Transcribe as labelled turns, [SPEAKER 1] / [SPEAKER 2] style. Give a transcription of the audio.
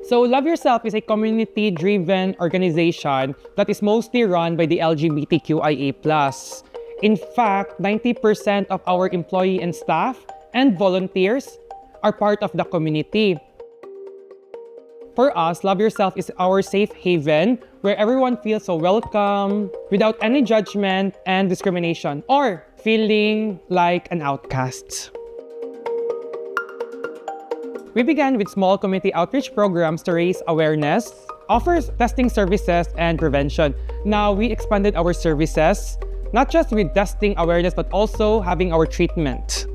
[SPEAKER 1] So Love Yourself is a community-driven organization that is mostly run by the LGBTQIA+. In fact, 90% of our employee and staff and volunteers are part of the community. For us, Love Yourself is our safe haven where everyone feels so welcome without any judgment and discrimination or feeling like an outcast. We began with small community outreach programs to raise awareness, offers testing services, and prevention. Now we expanded our services, not just with testing awareness, but also having our treatment.